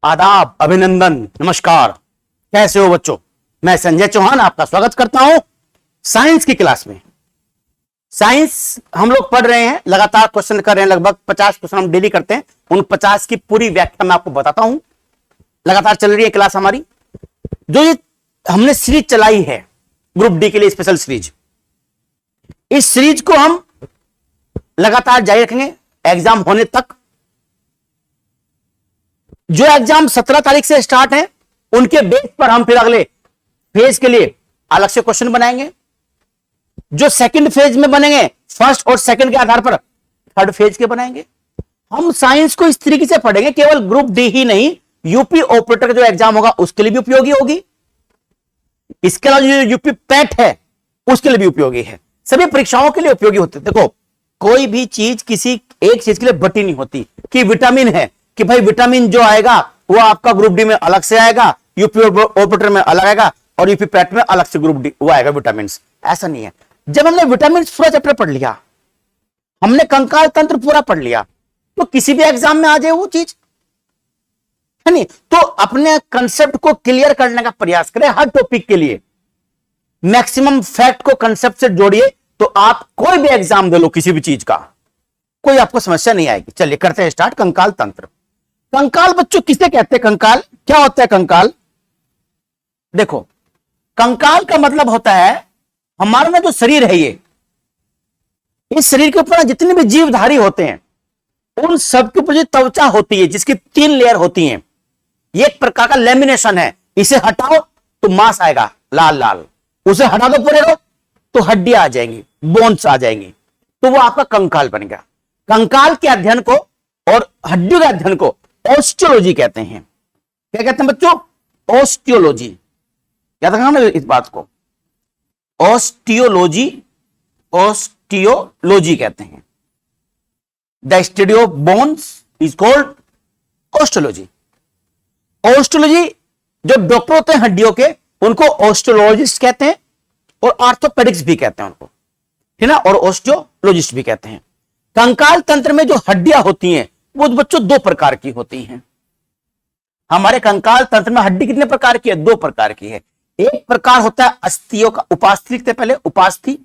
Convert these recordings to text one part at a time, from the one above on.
आदाब, अभिनंदन, नमस्कार। कैसे हो बच्चों? मैं संजय चौहान आपका स्वागत करता हूं साइंस की क्लास में। साइंस हम लोग पढ़ रहे हैं, लगातार क्वेश्चन कर रहे हैं। लगभग 50 क्वेश्चन हम डेली करते हैं। उन 50 की पूरी व्याख्या मैं आपको बताता हूं। लगातार चल रही है क्लास हमारी। जो ये हमने सीरीज चलाई है ग्रुप डी के लिए, स्पेशल सीरीज, इस सीरीज को हम लगातार जारी रखेंगे एग्जाम होने तक। जो एग्जाम 17 तारीख से स्टार्ट है उनके बेस पर हम फिर अगले फेज के लिए अलग से क्वेश्चन बनाएंगे। जो सेकंड फेज में बनेंगे, फर्स्ट और सेकंड के आधार पर थर्ड फेज के बनाएंगे। हम साइंस को इस तरीके से पढ़ेंगे, केवल ग्रुप डी ही नहीं, यूपी ऑपरेटर का जो एग्जाम होगा उसके लिए भी उपयोगी होगी। इसके अलावा जो यूपी पैट है उसके लिए भी उपयोगी है। सभी परीक्षाओं के लिए उपयोगी होते हैं। देखो, कोई भी चीज किसी एक चीज के लिए बटी नहीं होती कि विटामिन है कि भाई विटामिन जो आएगा वो आपका ग्रुप डी में अलग से आएगा, यूपी ऑपरेटर में अलग आएगा और यूपी पैट में अलग से ग्रुप डी वो आएगा विटामिन। ऐसा नहीं है। जब हमने विटामिन पूरा चैप्टर पढ़ लिया, हमने कंकाल तंत्र पूरा पढ़ लिया, तो किसी भी एग्जाम में आ जाए वो चीज, है नहीं? तो अपने कंसेप्ट को क्लियर करने का प्रयास करें। हर टॉपिक के लिए मैक्सिमम फैक्ट को कंसेप्ट से जोड़िए, तो आप कोई भी एग्जाम दे लो किसी भी चीज का, कोई आपको समस्या नहीं आएगी। चलिए करते हैं स्टार्ट। कंकाल तंत्र। कंकाल बच्चों किसे कहते हैं? कंकाल क्या होता है? कंकाल, देखो, कंकाल का मतलब होता है हमारा ना जो शरीर है, ये इस शरीर के ऊपर जितने भी जीवधारी होते हैं उन सब के ऊपर जो त्वचा होती है, जिसकी 3 लेयर होती हैं, ये एक प्रकार का लेमिनेशन है। इसे हटाओ तो मांस आएगा लाल लाल, उसे हटा दो पूरे को तो हड्डियां आ जाएंगी, बोन्स आ जाएंगी, तो वो आपका कंकाल बन गया। कंकाल के अध्ययन को और हड्डियों के अध्ययन को ऑस्टियोलॉजी कहते हैं। क्या कहते हैं बच्चों? ऑस्टियोलॉजी। याद रखना ना इस बात को, ऑस्टियोलॉजी, ऑस्टियोलॉजी कहते हैं। The study of bones is called osteology. Osteology, जो डॉक्टर होते हैं हड्डियों के, उनको ऑस्टियोलॉजिस्ट कहते हैं और आर्थोपेडिक्स भी कहते हैं उनको, है ना, और ऑस्टियोलॉजिस्ट भी कहते हैं। कंकाल तंत्र में जो हड्डियां होती हैं वो बच्चों 2 प्रकार की होती हैं। हमारे कंकाल तंत्र में हड्डी कितने प्रकार की है? 2 प्रकार की है। एक प्रकार होता है अस्थियों का, उपास्थि लिखते पहले, उपास्थि,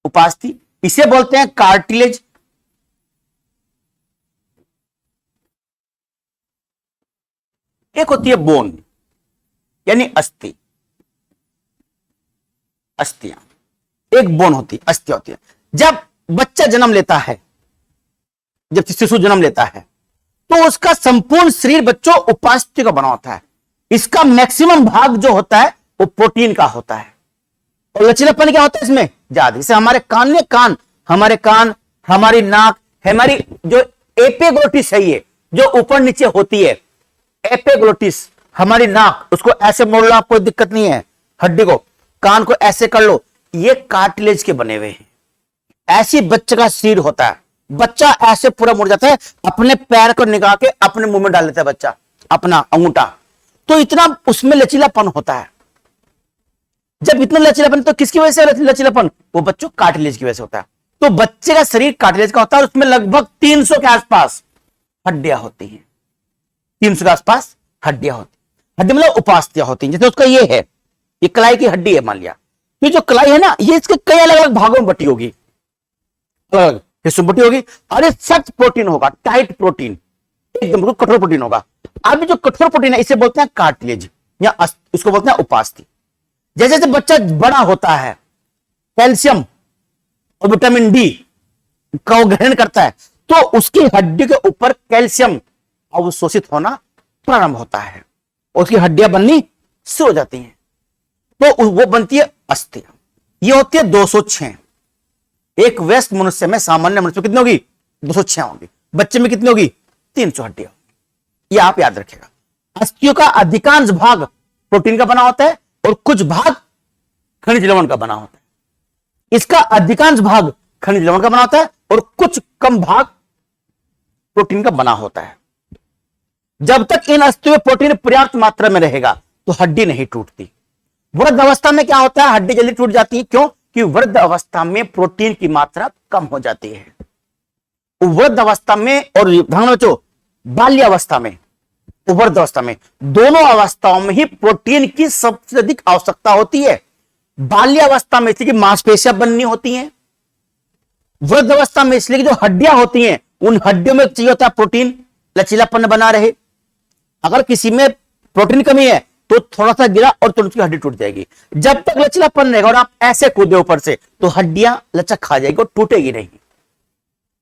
उपास्थि, इसे बोलते हैं कार्टिलेज। एक होती है बोन, यानी अस्थि, अस्थियां। एक बोन होती है, अस्थियां होती है। जब बच्चा जन्म लेता है, जब शिशु जन्म लेता है, तो उसका संपूर्ण शरीर बच्चों उपास्थि का बना होता है। इसका मैक्सिमम भाग जो होता है वो प्रोटीन का होता है, और लचीलापन क्या होता है इसमें? ज्यादा। जैसे हमारे हमारे कान, हमारी नाक, हमारी जो एपिग्लोटिस है, ये जो ऊपर नीचे होती है, एपिग्लोटिस, हमारी नाक, उसको ऐसे मोड़ लो, आप कोई दिक्कत नहीं है। हड्डी को, कान को ऐसे कर लो, ये कार्टिलेज के बने हुए हैं। ऐसी बच्चे का शरीर होता है। बच्चा ऐसे पूरा मुड़ जाता है, अपने पैर को निकाल के अपने मुंह में डाल लेता है बच्चा, अपना अंगूठा। तो इतना उसमें लचीलापन होता है। जब इतना लचीलापन, तो किसकी वजह से लचीलापन? वो बच्चों कार्टिलेज की वजह से होता है। तो बच्चे का शरीर कार्टिलेज का होता है, और उसमें लगभग 300 के आसपास हड्डियां होती हैं। 300 के आसपास हड्डियां होती हैं। हड्डी मतलब उपास्थियां होती हैं। जैसे उसका ये है, ये कलाई की हड्डी है, मान लिया। ये जो कलाई है ना, ये इसके कई अलग अलग भागों में बटी होगी, अलग हिस्सों में बटी होगी, और ये सख्त प्रोटीन होगा, टाइट प्रोटीन, एकदम कठोर प्रोटीन होगा। अब जो कठोर प्रोटीन है इसे बोलते हैं कार्टिलेज, या इसको बोलते हैं उपास्थि। जैसे जैसे बच्चा बड़ा होता है, कैल्शियम और विटामिन डी का वो ग्रहण करता है, तो उसकी हड्डी के ऊपर कैल्शियम अवशोषित होना प्रारंभ होता है, और उसकी हड्डियां बननी शुरू हो जाती हैं। तो वो बनती है अस्थियां। ये होती है 206। एक व्यस्क मनुष्य में, सामान्य मनुष्य में कितनी होगी? 206 होगी। बच्चे में कितनी होगी? 300 हड्डियां। ये आप याद रखिएगा। अस्थियों का अधिकांश भाग प्रोटीन का बना होता है और कुछ भाग खनिज लवण का बना होता है। इसका अधिकांश भाग खनिज लवण का बना होता है और कुछ कम भाग प्रोटीन का बना होता है। जब तक इन अस्थियों में प्रोटीन पर्याप्त मात्रा में रहेगा तो हड्डी नहीं टूटती। वृद्ध अवस्था में क्या होता है? हड्डी जल्दी टूट जाती है। क्यों? कि वृद्ध अवस्था में प्रोटीन की मात्रा कम हो जाती है। वृद्ध अवस्था में और ध्यान बच्चों बाल्यावस्था में, वृद्ध अवस्था में, दोनों अवस्थाओं में ही प्रोटीन की सबसे अधिक आवश्यकता होती है। बाल्यावस्था में इसलिए मांसपेशियां बननी होती हैं, वृद्ध अवस्था में इसलिए जो हड्डियां होती हैं उन हड्डियों में चाहिए होता है प्रोटीन, लचीलापन बना रहे। अगर किसी में प्रोटीन कमी है तो थोड़ा सा गिरा और तुरंत की हड्डी टूट जाएगी। जब तक लचीलापन रहेगा और आप ऐसे कूदे ऊपर से तो हड्डियां लचक खा जाएगी और टूटेगी नहीं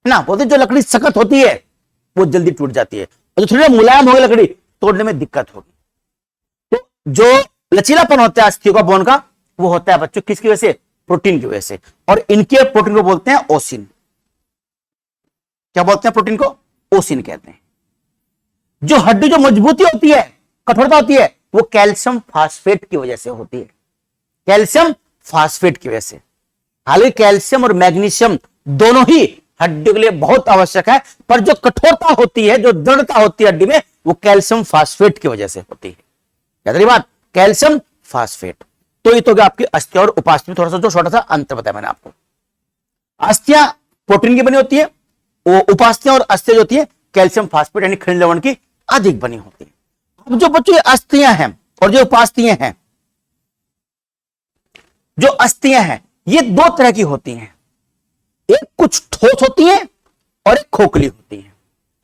ना। बोलते जो लकड़ी सख्त होती है वो जल्दी टूट जाती है, और जो थोड़ी मुलायम होगी लकड़ी तोड़ने में दिक्कत होगी। तो जो लचीलापन होता है अस्थियों का, बोन का, वो होता है बच्चों किसकी वजह से? प्रोटीन की वजह से। और इनके प्रोटीन को बोलते हैं ओसिन। क्या बोलते हैं प्रोटीन को? ओसिन कहते हैं। जो हड्डी जो मजबूती होती है, कठोरता होती है, वो कैल्शियम फास्फेट की वजह से होती है, कैल्शियम फास्फेट की वजह से। हालांकि कैल्शियम और मैग्नीशियम दोनों ही हड्डी के लिए बहुत आवश्यक है, पर जो कठोरता होती है, जो दृढ़ता होती है हड्डी में, वो कैल्शियम फास्फेट की वजह से होती है। याद रही बात, कैल्शियम फास्फेट। तो ये तो आपकी अस्थियां और उपास्थि में थोड़ा सा जो छोटा सा अंतर बताया मैंने आपको। अस्थियां प्रोटीन की बनी होती है, वो उपास्थियां और अस्थियां जो होती है कैल्शियम फास्फेट यानी खनिज लवण की अधिक बनी होती है। अब जो बच्चों ये अस्थियां हैं और जो उपास्थियां हैं, जो अस्थियां हैं ये दो तरह की होती हैं, एक कुछ ठोस होती है और एक खोखली होती है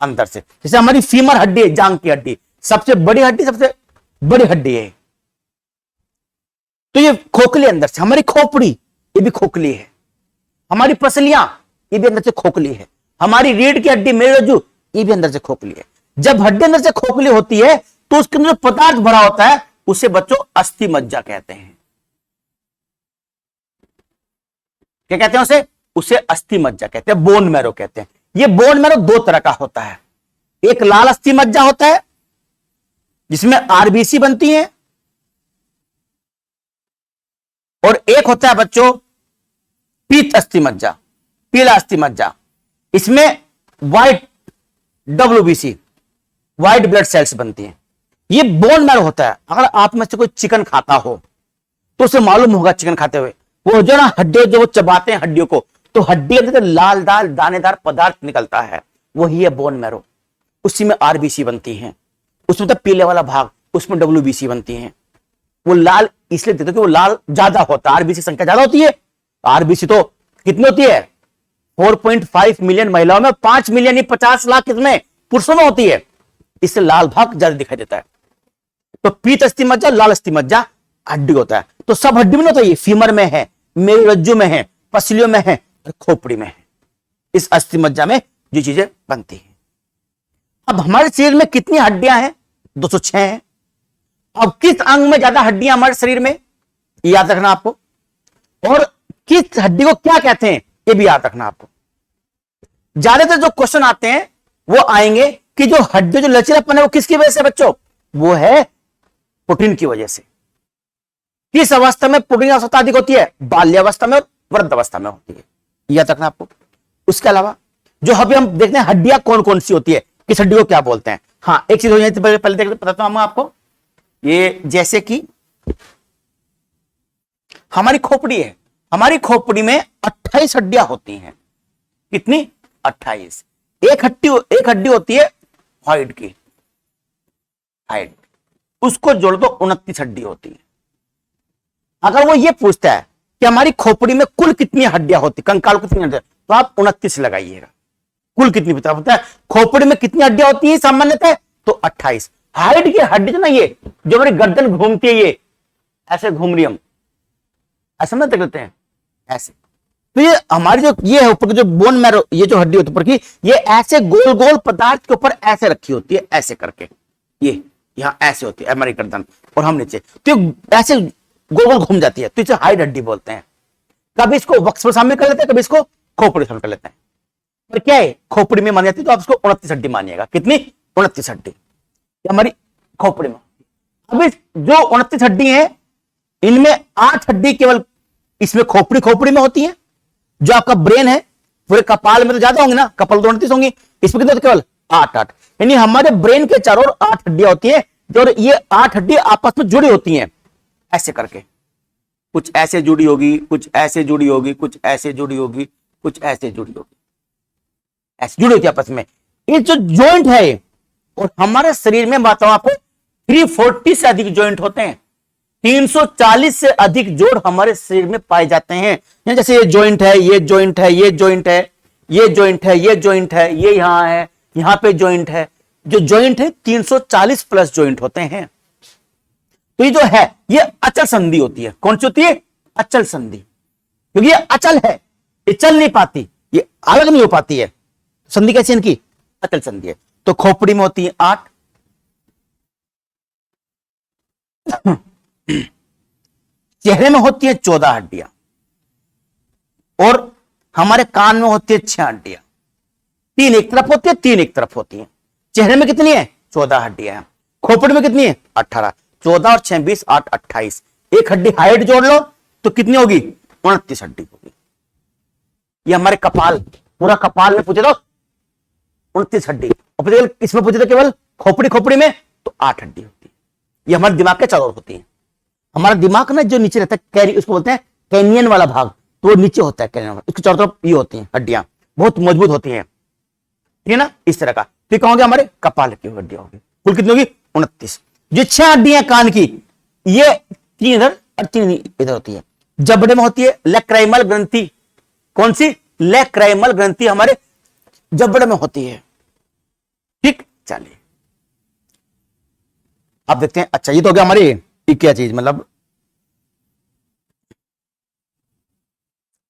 अंदर से। जैसे हमारी फीमर हड्डी है, जांग की हड्डी, सबसे बड़ी हड्डी, सबसे बड़ी हड्डी है, तो ये खोखली अंदर से। हमारी खोपड़ी ये भी खोखली है, हमारी पसलियां ये भी अंदर से खोखली है, हमारी रीढ़ की हड्डी, मेरुरज्जु, ये भी अंदर से खोखली है। जब हड्डी अंदर से खोखली होती है तो उसके अंदर पदार्थ भरा होता है, उसे बच्चों अस्थि मज्जा कहते हैं। क्या कहते हैं उसे? उसे अस्थि मज्जा कहते हैं, बोन मैरो कहते हैं। ये बोन मैरो दो तरह का होता है, एक लाल अस्थि मज्जा होता है जिसमें आरबीसी बनती है, और एक होता है बच्चों पीत अस्थि मज्जा, पीला अस्थि मज्जा। इसमें white WBC, white blood cells बनती हैं। ये बोन मैरो होता है। अगर आप में से कोई चिकन खाता हो तो उसे मालूम होगा, चिकन खाते हुए वो जो ना हड्डी, जो वो चबाते हैं हड्डियों को, तो हड्डी अंदर लाल दाल दानेदार पदार्थ निकलता है, वही है बोन मैरो। उसी में आरबीसी बनती हैं, उसमें तो पीले वाला भाग, उसमें डब्ल्यूबीसी बनती हैं। वो लाल इसलिए देते कि वो लाल ज्यादा होता है, आरबीसी संख्या ज्यादा होती है। आरबीसी तो कितनी होती है? 4.5 मिलियन महिलाओं में, 5 मिलियन या 50 लाख किसमें? पुरुषों में होती है, इससे लाल भाग ज्यादा दिखाई देता है। तो पीत अस्थि मज्जा, लाल अस्थि मज्जा हड्डी होता है। तो सब हड्डी में होता है, ये फीमर में है, मेरुरज्जु में है, पसलियों में है और खोपड़ी में है। इस अस्थि मज्जा में जो चीजें बनती हैं। अब हमारे शरीर में कितनी हड्डियां हैं? 206 हैं। अब किस अंग में ज्यादा हड्डियां हमारे शरीर में, याद रखना आपको। और किस हड्डी को क्या कहते हैं, ये भी याद रखना आपको। ज्यादातर जो क्वेश्चन आते हैं वो आएंगे कि जो हड्डी, जो लचीलापन है वो किसकी वजह से बच्चों? वो है प्रोटीन की वजह से। किस अवस्था में प्रोटीन की आवश्यकता अधिक होती है? बाल्यावस्था में और वृद्ध अवस्था में होती है, याद रखना आपको। उसके अलावा जो अभी हम देखते हैं हड्डियां कौन कौन सी होती है, किस हड्डी को क्या बोलते हैं। हाँ, एक चीज हो जाए पहले देख बताता हूं आपको। ये जैसे कि हमारी खोपड़ी है, हमारी खोपड़ी में 28 हड्डियां होती हैं। कितनी? 28। एक हड्डी होती है हाइड की, हाइड, उसको जोड़ दो 29 हड्डी होती है। अगर वो ये पूछता है कि हमारी खोपड़ी में कुल कितनी हड्डियां होती, कंकाल को कितनी हड्डियां, तो आप 29 लगाइएगा। कुल कितनी पता है खोपड़ी में कितनी हड्डियां होती है सामान्यतः? तो 28। हाइड की हड्डी जो ना, ये जो हमारी गर्दन घूमती है, ये ऐसे घूम रही, हम ऐसा ना देख लेते हैं ऐसे। तो ये हमारी जो ये है ऊपर की जो बोन मैरो, ये जो हड्डी होती है ऊपर की, ये ऐसे गोल गोल पदार्थ के ऊपर ऐसे रखी होती है, ऐसे करके। ये यहां ऐसे होती है हमारी गर्दन, और हम नीचे, तो ऐसे गोल गोल घूम जाती है, तो इसे हाइड हड्डी बोलते हैं। कभी इसको वक्ष पर शामिल कर लेते हैं, कभी इसको खोपड़ी शामिल कर लेते हैं। पर क्या है, खोपड़ी में मानी जाती है, तो आप इसको 29 हड्डी मानिएगा। कितनी? 29 हड्डी हमारी खोपड़ी में। अब जो 29 हड्डी है, इनमें 8 हड्डी केवल इसमें खोपड़ी में होती है। जो आपका ब्रेन है, पूरे कपाल में तो ज्यादा होंगे ना, कपाल तो 29 होंगी, इसमें कितने? केवल 8। यानी हमारे ब्रेन के चारों ओर 8 हड्डियां होती है, जो ये 8 हड्डी आपस में जुड़ी होती हैं ऐसे करके। कुछ ऐसे जुड़ी होगी, कुछ ऐसे जुड़ी होगी, कुछ ऐसे जुड़ी होगी, कुछ ऐसे जुड़ी होगी। ऐसे जुड़ी होती है आपस में। ये जो ज्वाइंट है, और हमारे शरीर में बताऊं आपको 340 से अधिक ज्वाइंट होते हैं। 340 से अधिक जोड़ हमारे शरीर में पाए जाते हैं। जैसे ये ज्वाइंट है, ये ज्वाइंट है, ये ज्वाइंट है, ये ज्वाइंट है, ये ज्वाइंट है, ये यहां है, यहां पे ज्वाइंट है। जो ज्वाइंट है 340 प्लस ज्वाइंट होते हैं। तो ये जो है ये अचल संधि होती है। कौन सी होती है? अचल संधि। क्योंकि ये अचल है, ये चल नहीं पाती, ये अलग नहीं हो पाती है। संधि कैसी इनकी? अचल संधि है। तो खोपड़ी में होती है 8, चेहरे में होती है 14 हड्डियां, और हमारे कान में होती है 6 हड्डियां। 3 एक तरफ होती है, 3 एक तरफ होती है। चेहरे में कितनी है? 14 हड्डियां हैं। खोपड़ी में कितनी है? 18। 14 और 6 20 8 28। एक हड्डी हाइट जोड़ लो तो कितनी होगी? 29 हड्डी होगी। ये हमारे कपाल, पूरा कपाल में पूछे तो 29 हड्डी, और इसमें पूछे तो केवल खोपड़ी में तो 8 हड्डी होती है। ये हमारे दिमाग के चारों ओर होती है। हमारा दिमाग ना जो नीचे रहता है कैरी, उसको बोलते हैं कैनियन वाला भाग, तो वो नीचे होता है कैनियन वाला। इसके चारों तरफ ये होती हैं हड्डियां, बहुत मजबूत होती हैं, ठीक है ना, इस तरह का। फिर कहोगे हमारे कपाल की हड्डियां होगी। कुल कितनी होगी? 29। जो 6 हड्डियां कान की, ये 3 इधर और 3 इधर होती है। जबड़े में होती है लैक्राइमल ग्रंथि। कौन सी? लैक्राइमल ग्रंथि हमारे जबड़े में होती है। ठीक, चलिए अब देखते हैं। अच्छा, ये तो हो गया हमारी क्या चीज, मतलब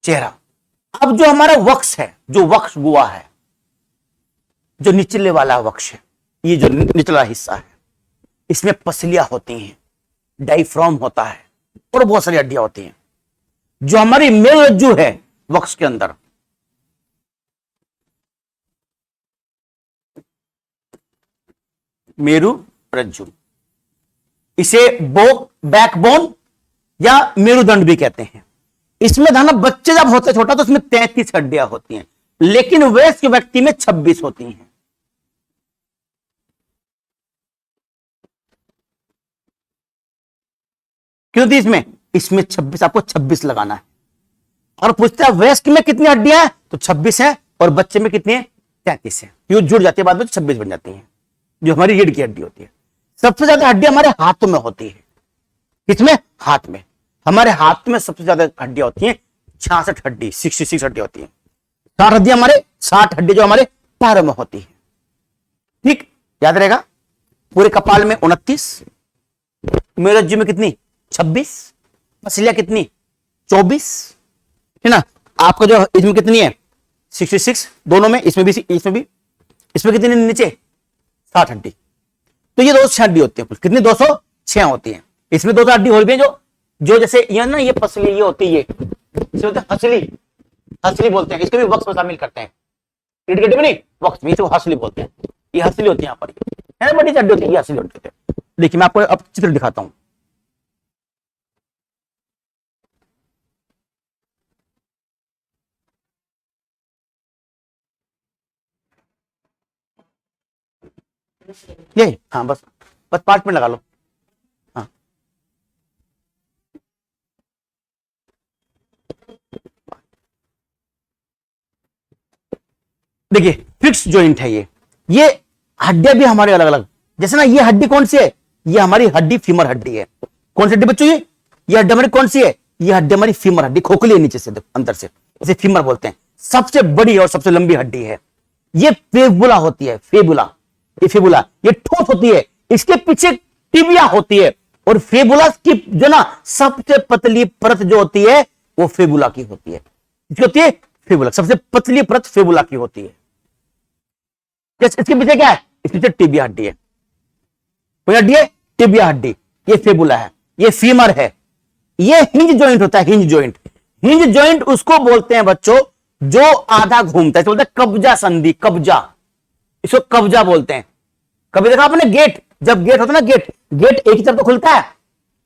चेहरा। अब जो हमारा वक्ष है, जो वक्ष गुहा है, जो निचले वाला वक्ष है, ये जो निचला हिस्सा है, इसमें पसलियां होती हैं, डायफ्राम होता है, और बहुत सारी हड्डियां होती हैं। जो हमारी मेरुरज्जु है वक्ष के अंदर, मेरुरज्जु, इसे बैकबोन या मेरुदंड भी कहते हैं। इसमें धाना बच्चे जब होते छोटा तो उसमें 33 हड्डियां होती हैं, लेकिन वयस्क व्यक्ति में 26 होती हैं। क्यों थी इसमें? इसमें 26, आपको 26 लगाना है। और पूछता है वयस्क में कितनी हड्डियां हैं, तो 26 है, और बच्चे में कितनी है? 33 है। ये जुड़ जाती है बाद में 26 बन जाती है, जो हमारी रीढ़ की हड्डी होती है। सबसे ज्यादा हड्डियां हमारे हाथों में होती है। किसमें? हाथ में। हमारे हाथ में सबसे ज्यादा हड्डियां होती हैं, 66 हड्डी, 66 हड्डियां होती हैं। 60 हड्डियां हमारे, 60 हड्डी जो हमारे पैरों में होती है। ठीक, याद रहेगा। पूरे कपाल में 29, मेरुरज्जु में कितनी? 26, पसलियां कितनी? 24, है ना। आपका जो इसमें कितनी है? 66, दोनों में, इसमें भी, इसमें भी। इसमें कितनी नीचे? 60 हड्डी। तो ये 206 हड्डी होती है कुल। कितनी? 206 होती है। इसमें 200 हड्डी और भी है, जो जैसे ये ना, ये पसली, ये होती है, इसे बोलते हैं हसली। हसली बोलते हैं, इसको भी वक्ष में शामिल करते हैं। नहीं, वक्ष में, इसे हसली बोलते हैं। ये हसली होती है यहाँ पर, है ना, बड़ी हड्डी होती है, ये हसली होती है। देखिए मैं आपको अब चित्र दिखाता हूं। ये, हाँ, बस 5 मिनट लगा लो। हाँ, देखिए फिक्स जॉइंट है ये हड्डियां भी हमारे अलग अलग। जैसे ना, ये हड्डी कौन सी है? ये हमारी हड्डी फीमर हड्डी है। कौन सी हड्डी बच्चों? ये हड्डी हमारी कौन सी है? ये हड्डी हमारी फीमर हड्डी, खोखली है नीचे से, अंदर से, इसे फीमर बोलते हैं। सबसे बड़ी और सबसे लंबी हड्डी है ये फेबुला होती है। फेबुला, ये फेबुला, ये ठोस होती है, इसके पीछे टिबिया होती है, और फेबुला की जो ना सबसे पतली परत जो होती है वो फेबुला की होती है। इसकी होती है फेबुला, सबसे पतली परत फेबुला की होती है। इसके पीछे क्या है? इसके पीछे टिबिया हड्डी है। कोई हड्डी है? टिबिया हड्डी। ये फेबुला है, ये फीमर है। ये हिंज जॉइंट होता है, हिंज जॉइंट। हिंज जॉइंट उसको बोलते हैं बच्चों जो आधा घूमता है, बोलते हैं कब्जा संधि। कब्जा, इसको कब्जा बोलते हैं। कभी देखा आपने गेट, जब गेट होता है ना, गेट एक ही तरफ तो खुलता है,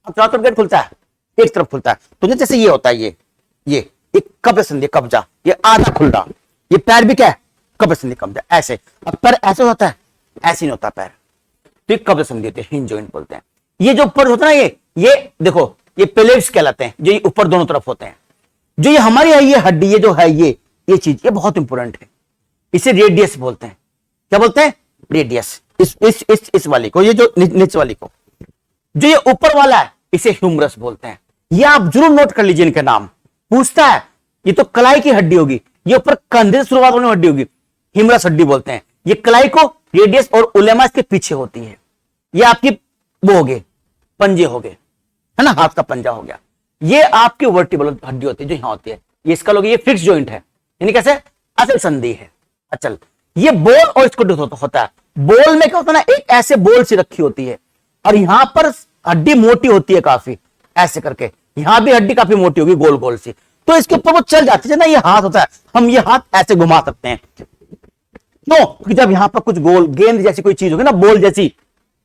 अब चारों तरफ गेट खुलता है, एक तरफ खुलता है। तो जैसे ये होता है, ये एक कब्जा संधि, कब्जा, ये आधा खुल रहा। ये पैर भी क्या है? कब्जा संधि, कब्जा। ऐसे, अब पैर ऐसे होता है, ऐसे नहीं होता पैर, तो कब्जा संधि होती है, हिंज जॉइंट बोलते हैं। ये जो ऊपर होता है ना, ये देखो, ये पेलेट्स कहलाते हैं, जो ये ऊपर दोनों तरफ होते हैं। जो ये हमारी है, ये हड्डी, ये जो है, ये चीज, ये बहुत इंपॉर्टेंट है। इसे रेडियस बोलते हैं। क्या बोलते हैं? रेडियस। इस वाली को, ये जो नीचे वाली को, जो ये ऊपर वाला है इसे ह्यूमरस बोलते हैं। ये आप जरूर नोट कर लीजिए, इनके नाम पूछता है। ये तो कलाई की हड्डी होगी, ये ऊपर कंधे से शुरुआत होने हड्डी होगी, ह्यूमरस हड्डी बोलते हैं। ये कलाई को, रेडियस और उलेमा इसके पीछे होती है। ये आपकी वो हो गए पंजे हो गए, है ना, हाथ का पंजा हो गया। ये आपकी वर्टिब्रल हड्डी होती है जो यहां होती है, ये इसका लोग, ये फिक्स जॉइंट है, यानी कैसे अचल संधि है, अचल। ये बोल और इसको होता है। बोल में क्या होता है ना, एक ऐसे बोल सी रखी होती है और यहां पर हड्डी मोटी होती है काफी, ऐसे करके यहां भी हड्डी काफी मोटी होगी गोल गोल सी, तो इसके ऊपर वो चल जाती है ना। ये हाथ होता है, हम ये हाथ ऐसे घुमा सकते हैं, क्यों? क्योंकि जब यहां पर कुछ गोल गेंद जैसी कोई चीज होगी ना, बॉल जैसी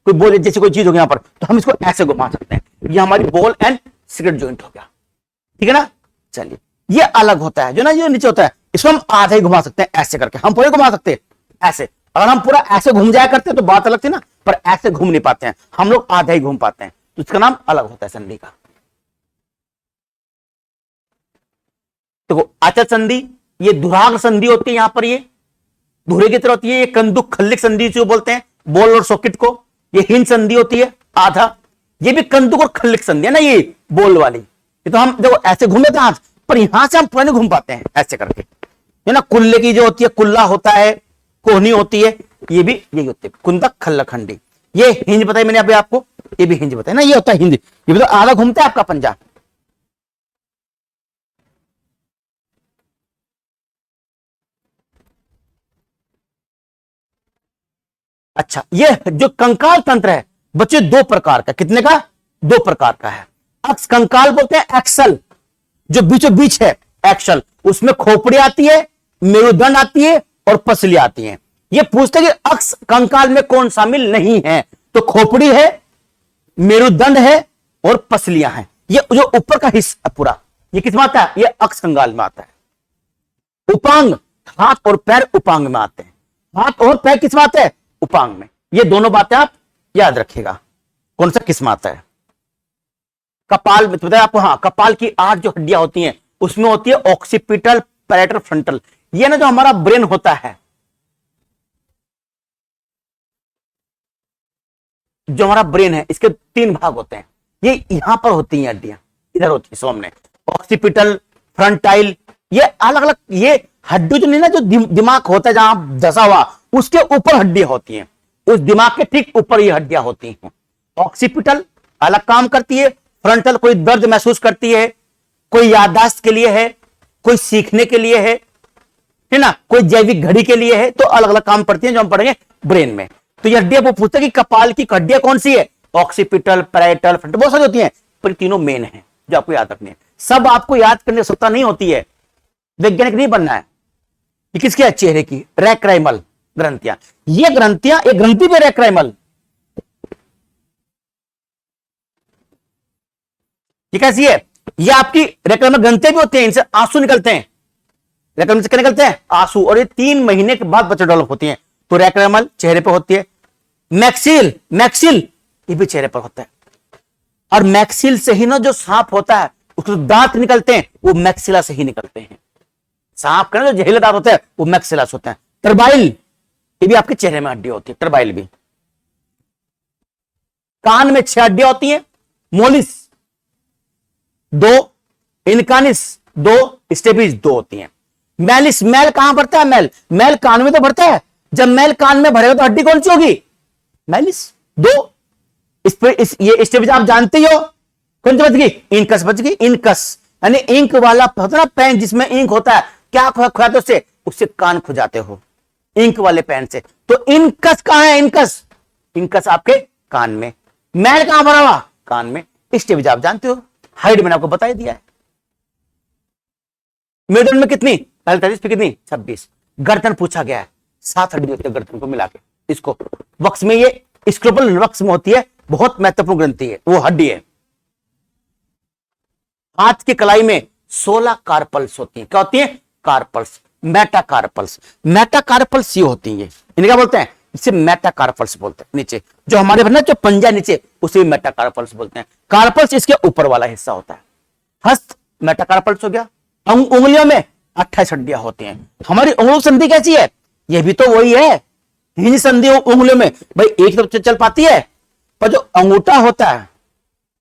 कोई चीज होगी यहां पर, तो हम इसको ऐसे घुमा सकते हैं। ये हमारी बॉल एंड सिगरेट जॉइंट हो गया, ठीक है ना। चलिए, ये अलग होता है जो ना, ये नीचे होता है, इसको हम आधा ही घुमा सकते हैं ऐसे करके, हम पूरे घुमा सकते हैं ऐसे। अगर हम पूरा ऐसे घूम जाया करते तो बात अलग थी ना, पर ऐसे घूम नहीं पाते हैं हम लोग, आधा ही घूम पाते हैं, तो इसका नाम अलग होता है संधि का। देखो अचल संधि, ये धुराग्र संधि होती है, यहां पर ये धुरे की तरह होती है। ये कंदुक खल्लिक संधि जो बोलते हैं, बॉल और सॉकेट को। ये हिंज संधि होती है आधा, ये भी कंदुक और खल्लिक संधि है ना, ये बॉल वाली। ये तो हम देखो ऐसे घूमे थे हाथ, पर यहां से हम पूरा नहीं घूम पाते हैं ऐसे करके, है ना। कुल्ले की जो होती है, कुल्ला होता है, कोहनी होती है, ये भी यही होती है, कुंदक खल्लक हंडी। ये हिंज बताई मैंने अभी आपको, ये भी हिंज बताया ना, ये होता है हिंज। ये भी तो आधा घूमता है आपका पंजा। अच्छा, ये जो कंकाल तंत्र है बच्चे दो प्रकार का, कितने का? दो प्रकार का है। अक्ष कंकाल बोलते हैं, एक्सल जो बीचों बीच है, एक्सल, उसमें खोपड़ी आती है, मेरुदंड आती है और पसली आती है। ये पूछते हैं कि अक्ष कंकाल में कौन शामिल नहीं है, तो खोपड़ी है, मेरुदंड है और पसलियां हैं। ये जो ऊपर का हिस्सा पूरा, ये किसमें आता है? ये अक्ष कंकाल में आता है। उपांग, हाथ और पैर उपांग में आते हैं। हाथ और पैर किस में आते हैं? उपांग में। ये दोनों बातें आप याद रखिएगा, कौन सा किस में आता है। कपाल में बताया आपको, हाँ, कपाल की 8 जो हड्डियां होती हैं उसमें होती है ऑक्सीपिटल, पैलेटल, फ्रंटल। ये ना जो हमारा ब्रेन होता है, जो हमारा ब्रेन है, इसके 3 भाग होते हैं। ये यहां पर होती हैं हड्डियां, इधर होती है सामने, ऑक्सीपिटल, फ्रंटाइल, ये अलग अलग। ये हड्डी जो नहीं ना, जो दिमाग होता है जहां धसा हुआ, उसके ऊपर हड्डियां होती हैं, उस दिमाग के ठीक ऊपर ये हड्डियां होती हैं। ऑक्सीपिटल अलग काम करती है, फ्रंटल कोई दर्द महसूस करती है, कोई याददाश्त के लिए है, कोई सीखने के लिए है ना, कोई जैविक घड़ी के लिए है, तो अलग अलग काम करती है जो हम पढ़ेंगे ब्रेन में। तो ये हड्डियां वो पूछते हैं कि कपाल की हड्डियां कौन सी है? ऑक्सीपिटल, पैलेटल, फ्रंटल, बहुत सारी होती हैं, पर तीनों मेन है जो आपको याद रखनी है। सब आपको याद करने की आवश्यकता नहीं होती है, वैज्ञानिक नहीं बनना है। ये किसकी है? चेहरे की रेक्राइमल ग्रंथियां। ये ग्रंथियां, एक ग्रंथि पे रेक्राइमल, ये कैसी है? ये आपकी रेक्राइमल ग्रंथियां भी होती हैं, इनसे आंसू निकलते हैं। रेक्राइमल से क्या निकलते हैं? आंसू। और ये 3 महीने के बाद बच्चे डेवलप होती हैं। तो रेक्राइमल चेहरे पर होती है। मैक्सिल, मैक्सिल ये भी चेहरे पर होता है। और मैक्सिल से ही ना जो सांप होता है उसके दांत निकलते हैं, वो मैक्सिला से ही निकलते हैं। सांप का ना जो जहरीला दांत होता है वो मैक्सिला से होता है। टर्बाइल, ये भी आपके चेहरे में हड्डी होती है, टर्बाइल भी। कान में 6 हड्डियां होती हैं, मोलिस 2, इनकानिस 2, स्टेपिस 2 होती हैं। मैलिस, मैल कहां भरता है? मैल, मैल कान में तो भरता है। जब मैल कान में भरेगा तो हड्डी कौन सी होगी? मैलिस 2। इस पे ये स्टेपिस आप जानते ही हो, कौन सी बच गई? इनकस बच गई। इनकस यानी इंक वाला होता है ना पेन, जिसमें इंक होता है, क्या खुजाते उससे? उससे कान खुजाते हो, इंक वाले पेन से। तो इनकस कहां है? इनकस, इनकस आपके कान में। मैल कहां भरा हुआ? कान में। स्टेपिस आप जानते हो, हाइट मैंने आपको बता ही दिया है। मेरुदंड में कितनी? 43 पे कितनी? 26। गर्दन पूछा गया है, 7 हड्डी होती है गर्दन को मिला के। इसको वक्ष में, ये स्क्रोपल वक्ष में होती है, बहुत महत्वपूर्ण ग्रंथि है, वो हड्डी है। हाथ की कलाई में 16 कार्पल्स होती हैं। क्या होती है? Carpals, metacarpals. मेटाकार्पल्स ये होती है, इन्हें क्या बोलते हैं? इसे मेटाकार्पल्स बोलते हैं। नीचे जो हमारे ना जो पंजा नीचे, उसे मेटाकार्पल्स बोलते हैं। कार्पल्स इसके ऊपर वाला हिस्सा होता है। हस्त मेटाकार्पल्स हो गया। उंगलियों में 28 हड्डियां होती हैं। हमारी उंगलियों की संधि कैसी है? ये भी तो वही है, हिंज संधि उंगलियों में भाई एक तरफ चल पाती है, पर जो अंगूठा होता है,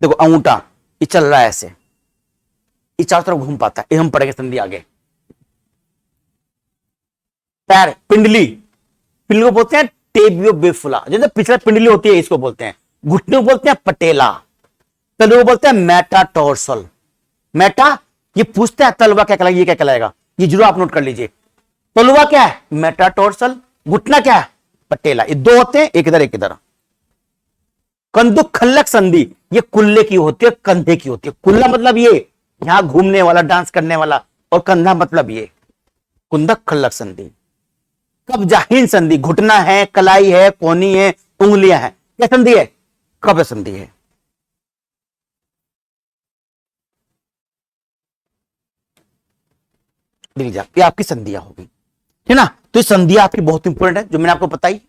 देखो अंगूठा ये चल रहा है ऐसे, ये चारों तरफ घूम पाता है, ये हम पढ़ेंगे संधि आगे। पैर, पिंडली, पिंडली को बोलते हैं टेबियो बिफुला, जैसे पिछला पिंडली होती है इसको बोलते हैं। घुटने को बोलते हैं पटेला, तलवे को बोलते हैं मेटाटोर्सल। मेटा ये पूछते हैं तलवा क्या कहलाएगा, ये क्या कहलाएगा, ये जरूर आप नोट कर लीजिए। तलवा क्या है, मेटाटोर्सल। घुटना क्या है, पटेला। ये दो होते हैं, एक इधर एक इधर। कंदुक खल्लक संधि ये कुल्ले की होती है, कंधे की होती है। कुल्ला मतलब ये यहां घूमने वाला, डांस करने वाला, और कंधा मतलब ये कुंदक खल्लक संधि। कब्जाहीन संधि, घुटना है, कलाई है, कोहनी है, उंगलियां हैं, क्या संधि है, कब्ज संधि है। ये आपकी संधियां होगी, है ना। तो ये संधियां आपकी बहुत इंपॉर्टेंट है, जो मैंने आपको बताई।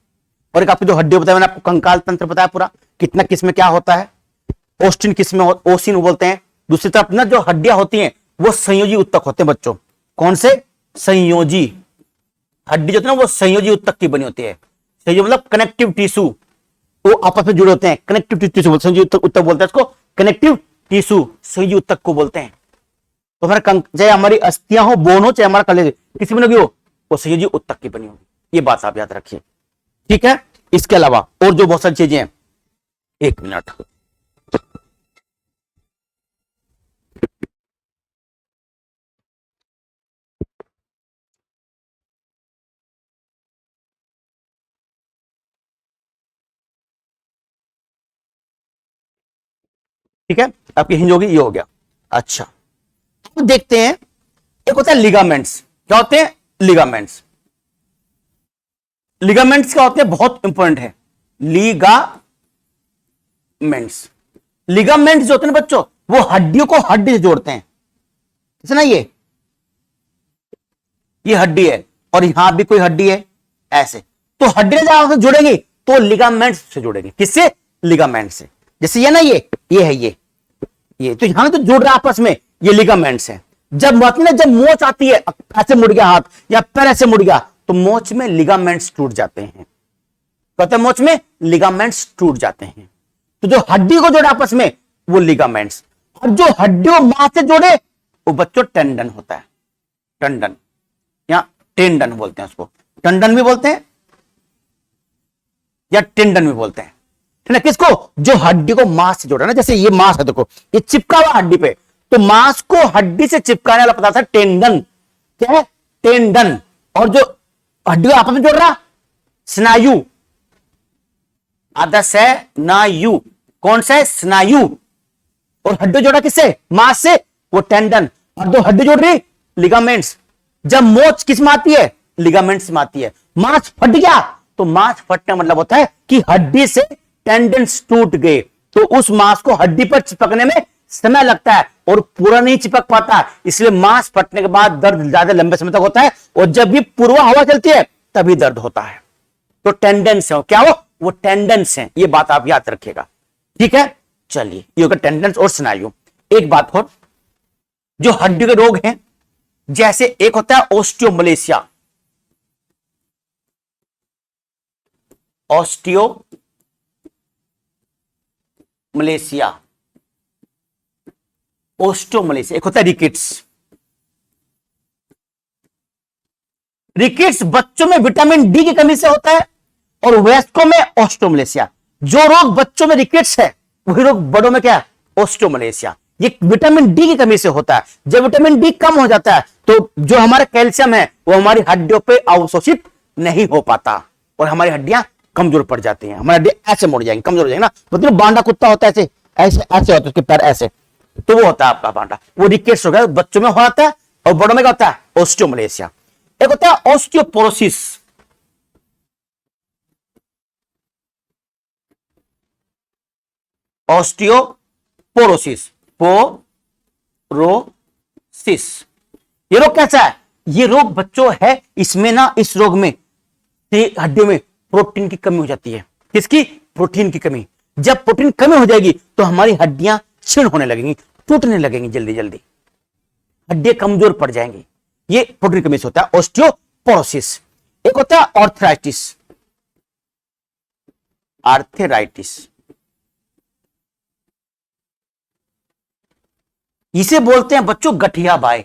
और एक आपकी जो हड्डी बताया, मैंने आपको कंकाल तंत्र बताया पूरा, कितना किस में क्या होता है। ओस्टिन किस में, ओसिन बोलते हैं। दूसरी तरफ ना जो हड्डियां होती हैं वो संयोजी उत्तक होते हैं बच्चों। कौन से, संयोजी हड्डी जो होती है ना वो संयोजी उत्तक की बनी होती है। संयोजी मतलब कनेक्टिव टिश्यू, वो आपस में जुड़े होते हैं, कनेक्टिव टिश्यू, संयोजी उत्तक बोलते हैं इसको, कनेक्टिव टिश्यू संयोजी उत्तक को बोलते हैं। तो हमारे चाहे हमारी अस्थियां हो, बोन हो, चाहे हमारा कलेज किसी में लगी हो, वो संयोजी उत्तक की बनी होगी। ये बात आप याद रखिए, ठीक है। इसके अलावा और जो बहुत सारी चीजें हैं, एक मिनट, ठीक है, आपकी हिंज होगी, ये हो गया। अच्छा, तो देखते हैं, एक होता है लिगामेंट्स। क्या होते हैं, लिगामेंट्स। लिगामेंट्स क्या होते हैं, बहुत इंपॉर्टेंट है। लिगामेंट्स, लिगामेंट्स जो होते हैं ना बच्चों, वो हड्डियों को हड्डी से जोड़ते हैं, जैसे ना ये हड्डी है और यहां भी कोई हड्डी है, ऐसे। तो हड्डी जहां से जुड़ेगी तो लिगामेंट्स से जुड़ेगी, किससे, लिगामेंट से। जैसे ये ना ये है, ये तो यहां तो जुड़ रहा है आपस में, ये लिगामेंट्स है। जब मतलब जब मोच आती है, ऐसे मुड़ गया हाथ या पैर ऐसे मुड़ गया, तो मोच में लिगामेंट्स टूट जाते हैं। कहते हैं मोच में लिगामेंट्स टूट जाते हैं। तो जो हड्डी को जोड़े आपस में वो लिगामेंट्स, और जो हड्डी को मांस से जोड़े वो बच्चों टेंडन होता है। टेंडन या टेंडन बोलते हैं उसको, टंडन भी बोलते हैं या टेंडन भी बोलते हैं, है ना। किसको, जो हड्डी को मांस से जोड़ा ना, जैसे ये मांस है देखो, ये चिपका हुआ हड्डी पे, तो मांस को हड्डी से चिपकाने वाला पदार्थ है टेंडन। क्या है, टेंडन। और जो हड्डी को आपस में जोड़ रहा, स्नायु, आदर्श है नायु। कौन सा है, स्नायु। और हड्डी जोड़ा किससे, मांस से, वो टेंडन। और जो हड्डी जोड़ रही, लिगामेंट्स। जब मोच किस में आती है, लिगामेंट्स में आती है। मांस फट गया, तो मांस फटने मतलब होता है कि हड्डी से टेंडेंस टूट गए, तो उस मांस को हड्डी पर चिपकने में समय लगता है और पूरा नहीं चिपक पाता, इसलिए मांस फटने के बाद दर्द ज्यादा लंबे समय तक होता है, और जब भी पूर्वा हवा चलती है तभी दर्द होता है। तो टेंडेंस है, क्या वो टेंडेंस है, ये बात आप याद रखिएगा, ठीक है। चलिए, ये होगा टेंडेंस और स्नायु। एक बात और, जो हड्डी के रोग हैं, जैसे एक होता है ऑस्टियोमलेशिया, ऑस्टियोमलेशिया, ओस्टोमलेशिया। एक होता है रिकेट्स। रिकेट्स बच्चों में विटामिन डी की कमी से होता है, और वयस्कों में ऑस्टोमलेशिया। जो रोग बच्चों में रिकेट्स है, वही रोग बड़ों में क्या है, ऑस्टोमलेशिया। ये विटामिन डी की कमी से होता है। जब विटामिन डी कम हो जाता है, तो जो हमारा कैल्शियम है वो हमारी हड्डियों पे अवशोषित नहीं हो पाता, और हमारी हड्डियां कमजोर पड़ जाती हैं। हमारी हड्डियां ऐसे मुड़ जाएंगी, कमजोर हो जाएंगी ना। मतलब बांडा कुत्ता होता है ऐसे ऐसे ऐसे होता है, उसके पैर ऐसे, तो वो होता है आपका बांडा। वो रिकेट्स हो गया, बच्चों में हो जाता है, और बड़ों में क्या होता है, ऑस्टियोमलेशिया। एक होता है ऑस्टियोपोरोसिस। ऑस्टियोपोरोसिस, पोरोसिस। ये रोग कैसा है, ये रोग बच्चों है, इसमें ना, इस रोग में हड्डियों में प्रोटीन की कमी हो जाती है। किसकी, प्रोटीन की कमी। जब प्रोटीन कमी हो जाएगी तो हमारी हड्डियां क्षीण होने लगेंगी, टूटने लगेंगी, जल्दी जल्दी हड्डियां कमजोर पड़ जाएंगी। ये प्रोटीन कमी से होता है ऑस्टियोपोरोसिस। एक होता है ऑर्थराइटिस, आर्थराइटिस, इसे बोलते हैं बच्चों गठिया बाय,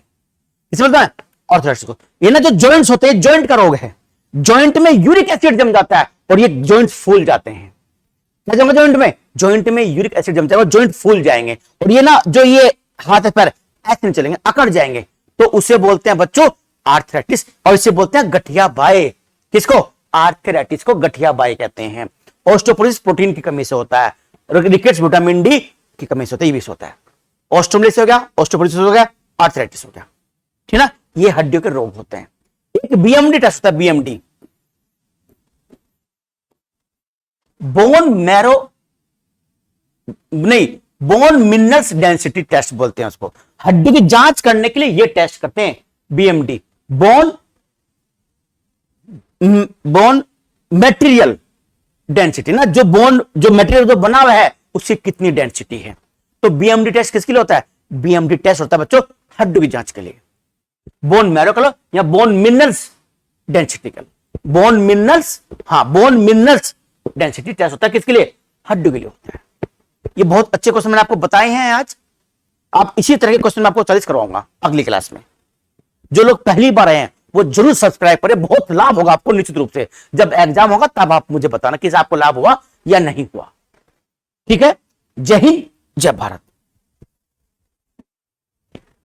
इसे बोलते हैं ऑर्थराइटिस को। ये ना जो जॉइंट्स होते हैं, जॉइंट का रोग है, जॉइंट में यूरिक एसिड जम जाता है और ये जॉइंट्स फूल जाते हैं। क्या जमा जॉइंट में यूरिक एसिड जम जाएगा, जॉइंट फूल जाएंगे और ये ना जो ये हाथ पैर ऐसे नहीं चलेंगे, अकड़ जाएंगे, तो उसे बोलते हैं बच्चों आर्थराइटिस, और इसे बोलते हैं गठिया बाय। किसको? आर्थराइटिस को गठिया बाय कहते हैं। ऑस्टियोपोरोसिस प्रोटीन की कमी से होता है, रिकेट्स विटामिन डी की कमी से होता है, ये भी होता है। ऑस्टियोपोरोसिस हो गया, ऑस्टियोपोरोसिस हो गया, आर्थराइटिस हो गया, ठीक ना। ये हड्डियों के रोग होते हैं। एक बीएमडी टेस्ट होता है, बीएमडी, बोन मैरो नहीं, बोन मिनरल्स डेंसिटी टेस्ट बोलते हैं उसको। हड्डी की जांच करने के लिए ये टेस्ट करते हैं, बीएमडी, बोन मेटीरियल डेंसिटी ना, जो मेटेरियल जो बना हुआ है उसकी कितनी डेंसिटी है। तो बीएमडी टेस्ट किसके लिए होता है? बीएमडी टेस्ट होता है बच्चों हड्डी की जांच के लिए। बोन मैरो कलो या बोन मिनरल्स डेंसिटी कलो, बोन मिनरल्स, हाँ बोन मिनरल्स डेंसिटी टेस्ट होता है किसके लिए? हड्डी के लिए होता है। ये बहुत अच्छे क्वेश्चन मैंने आपको बताए हैं आज। आप इसी तरह के क्वेश्चन मैं आपको 40 करवाऊंगा अगली क्लास में। जो लोग पहली बार आए हैं वो जरूर सब्सक्राइब करें, बहुत लाभ होगा आपको निश्चित रूप से। जब एग्जाम होगा तब आप मुझे बताना कि आपको लाभ हुआ या नहीं हुआ। ठीक है, जय हिंद, जय भारत।